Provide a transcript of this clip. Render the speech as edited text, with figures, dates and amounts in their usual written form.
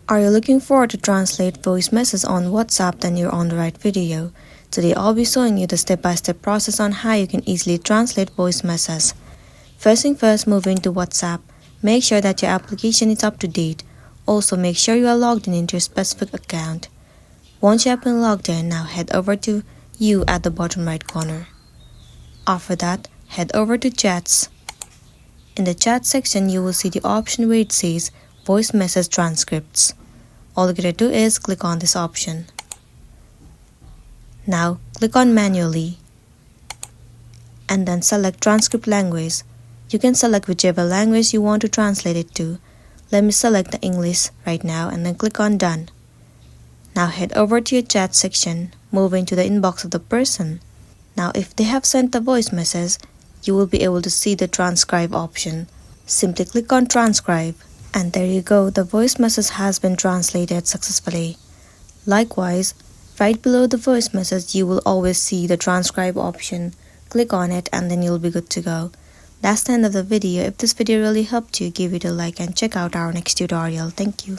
Are you looking forward to translate voice messages on WhatsApp? Then you're on the right video. Today I'll be showing you the step-by-step process on how you can easily translate voice messages. First thing first, move into WhatsApp. Make sure that your application is up to date. Also make sure you are logged in into your specific account. Once you have been logged in, now head over to You at the bottom right corner. After that, head over to Chats. In the chat section, you will see the option where it says Voice Message Transcripts. All you gotta do is click on this option. Now click on Manually and then select Transcript Language. You can select whichever language you want to translate it to. Let me select the English right now and then click on Done. Now head over to your chat section, move into the inbox of the person. Now if they have sent the voice message, you will be able to see the transcribe option. Simply click on transcribe and there you go, the voice message has been translated successfully. Likewise, right below the voice message you will always see the transcribe option. Click on it and then you'll be good to go. That's the end of the video. If this video really helped you, give it a like and check out our next tutorial. Thank you.